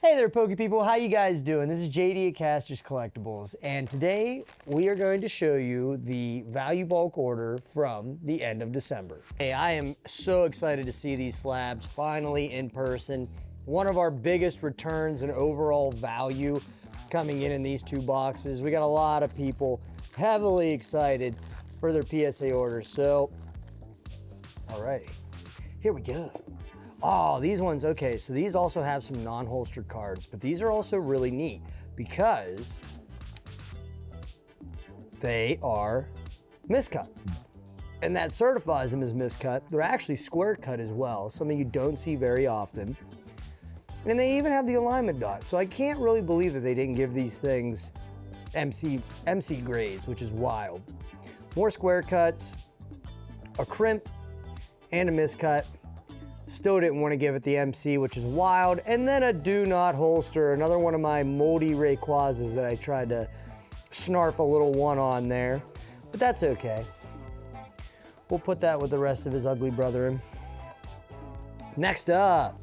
Hey there, Poke people. How you guys doing? This is JD at Casters Collectibles, and today we are going to show you the value bulk order from the end of December. Hey, I am so excited to see these slabs finally in person. One of our biggest returns in overall value coming in these two boxes. We got a lot of people heavily excited for their PSA orders. So, all right, here we go. Oh, these ones, okay, so these also have some non-holstered cards, but these are also really neat because they are miscut. And that certifies them as miscut. They're actually square cut as well, something you don't see very often. And they even have the alignment dot. So I can't really believe that they didn't give these things MC grades, which is wild. More square cuts, a crimp, and a miscut. Still didn't want to give it the MC, which is wild. And then a do not holster, another one of my moldy Rayquazas that I tried to snarf a little one on there, but that's okay. We'll put that with the rest of his ugly brethren. Next up,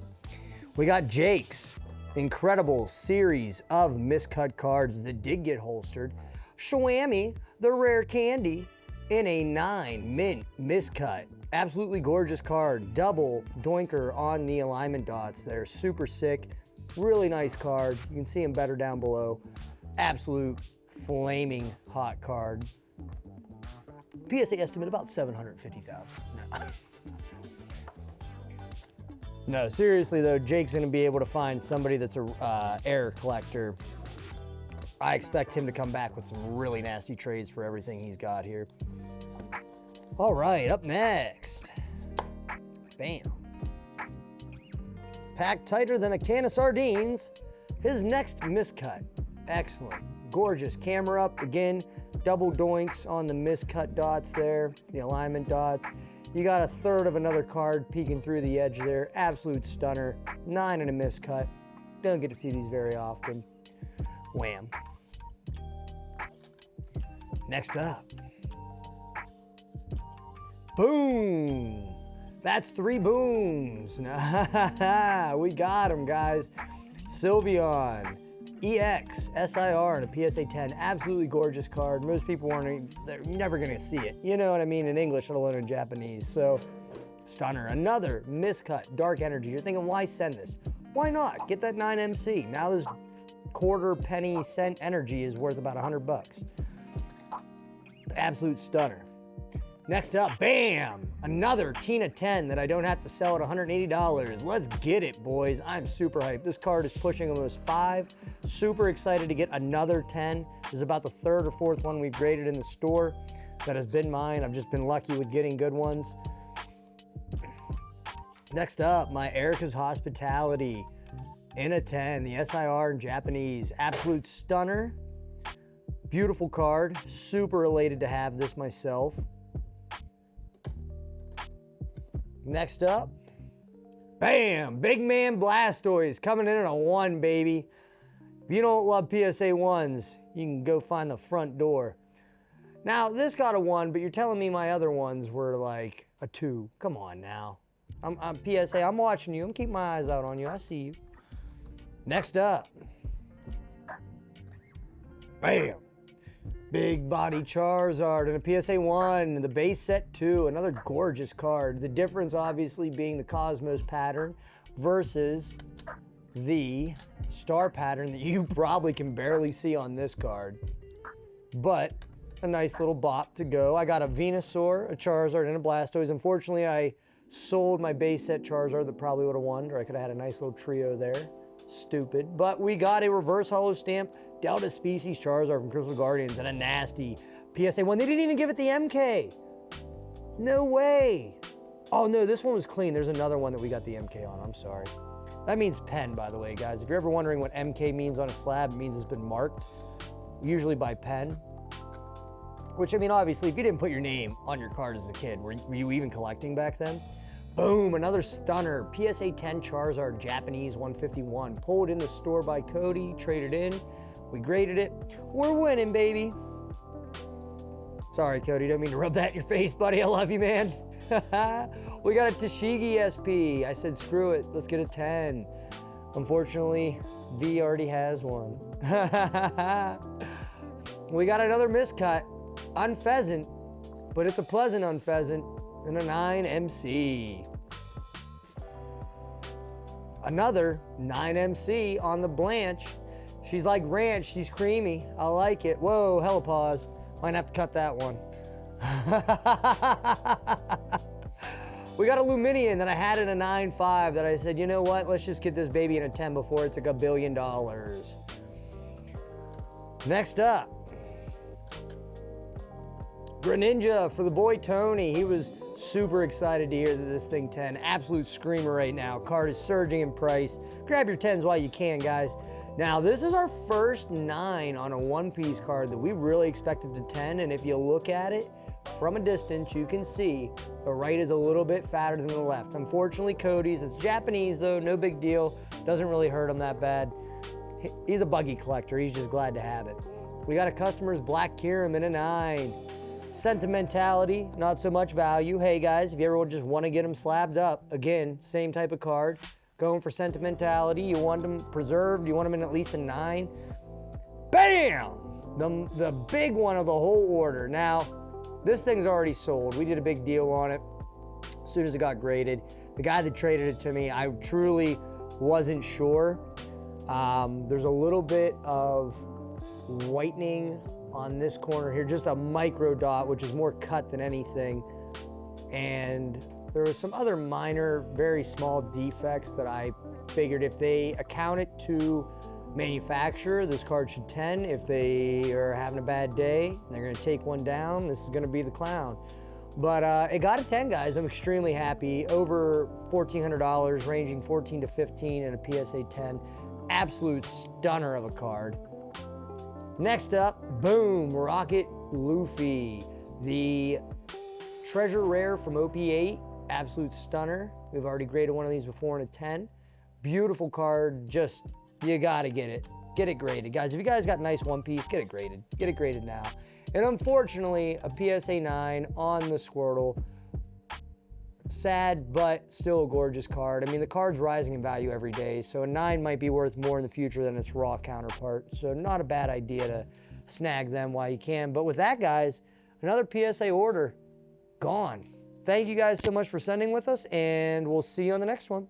we got Jake's incredible series of miscut cards that did get holstered. Shwammy, the rare candy, in a 9 mint miscut. Absolutely gorgeous card. Double doinker on the alignment dots there. Super sick. Really nice card. You can see him better down below. Absolute flaming hot card. PSA estimate about 750,000. No. No, seriously though, Jake's gonna be able to find somebody that's a air collector. I expect him to come back with some really nasty trades for everything he's got here. All right, up next. Bam. Packed tighter than a can of sardines. His next miscut. Excellent. Gorgeous. Camera up again. Double doinks on the miscut dots there. The alignment dots. You got a third of another card peeking through the edge there. Absolute stunner. 9 in a miscut. Don't get to see these very often. Wham. Next up. Boom! That's 3 booms. We got him, guys. Sylveon, EX, SIR, and a PSA 10. Absolutely gorgeous card. Most people they're never gonna see it. You know what I mean? In English, let alone in Japanese. So, stunner. Another miscut, dark energy. You're thinking, why send this? Why not? Get that 9 MC. Now this quarter penny cent energy is worth about 100 bucks. Absolute stunner. Next up, bam! Another Tina 10 that I don't have to sell at $180. Let's get it, boys. I'm super hyped. This card is pushing almost 5. Super excited to get another 10. This is about the 3rd or 4th one we've graded in the store that has been mine. I've just been lucky with getting good ones. Next up, my Erica's Hospitality in a 10, the SIR in Japanese. Absolute stunner. Beautiful card. Super elated to have this myself. Next up, bam, Big Man Blastoise coming in at a 1, baby. If you don't love PSA 1s, you can go find the front door. Now, this got a 1, but you're telling me my other ones were like a 2. Come on now. I'm PSA, I'm watching you. I'm keeping my eyes out on you. I see you. Next up, bam. Big body Charizard and a PSA 1, the base set 2, another gorgeous card. The difference obviously being the Cosmos pattern versus the star pattern that you probably can barely see on this card. But a nice little bop to go. I got a Venusaur, a Charizard, and a Blastoise. Unfortunately, I sold my base set Charizard that probably would have won, or I could have had a nice little trio there. Stupid. But we got a reverse holo stamp Delta Species Charizard from Crystal Guardians and a nasty PSA 1. They didn't even give it the MK. No way. Oh no, this one was clean. There's another one that we got the MK on. I'm sorry. That means pen, by the way, guys. If you're ever wondering what MK means on a slab, it means it's been marked, usually by pen. Which, I mean, obviously, if you didn't put your name on your card as a kid, were you even collecting back then? Boom, another stunner. PSA 10 Charizard, Japanese 151. Pulled in the store by Cody, traded in. We graded it. We're winning, baby. Sorry, Cody, don't mean to rub that in your face, buddy. I love you, man. We got a Tashigi SP. I said, screw it, let's get a 10. Unfortunately, V already has one. We got another miscut, unpheasant, but it's a pleasant unpheasant, and a 9MC. Another 9MC on the Blanche. She's like ranch, she's creamy. I like it. Whoa, hella pause. Might have to cut that one. We got a Luminian that I had in a 9.5 that I said, you know what, let's just get this baby in a 10 before it's like $1 billion. Next up, Greninja for the boy Tony. He was super excited to hear that this thing 10, absolute screamer right now. Card is surging in price. Grab your 10s while you can, guys. Now, this is our first 9 on a one-piece card that we really expected to 10, and if you look at it from a distance, you can see the right is a little bit fatter than the left. Unfortunately, Cody's, it's Japanese though, no big deal. Doesn't really hurt him that bad. He's a buggy collector, he's just glad to have it. We got a customer's Black Kirim in a 9. Sentimentality, not so much value. Hey guys, if you ever just want to get them slabbed up, again, same type of card. Going for sentimentality, you want them preserved, you want them in at least a 9. Bam! The big one of the whole order. Now, this thing's already sold. We did a big deal on it as soon as it got graded. The guy that traded it to me, I truly wasn't sure. There's a little bit of whitening on this corner here, just a micro dot, which is more cut than anything. And there was some other minor, very small defects that I figured if they account it to manufacturer, this card should 10. If they are having a bad day, they're gonna take one down, this is gonna be the clown. But it got a 10, guys. I'm extremely happy. Over $1,400, ranging 14 to 15 and a PSA 10. Absolute stunner of a card. Next up, boom, Rocket Luffy. The treasure rare from OP8, absolute stunner. We've already graded one of these before in a 10. Beautiful card, just, you gotta get it. Get it graded. Guys, if you guys got nice one piece, get it graded. Get it graded now. And unfortunately, a PSA 9 on the Squirtle. Sad, but still a gorgeous card. I mean, the card's rising in value every day, so a 9 might be worth more in the future than its raw counterpart. So not a bad idea to snag them while you can. But with that, guys, another PSA order gone. Thank you guys so much for sending with us, and we'll see you on the next one.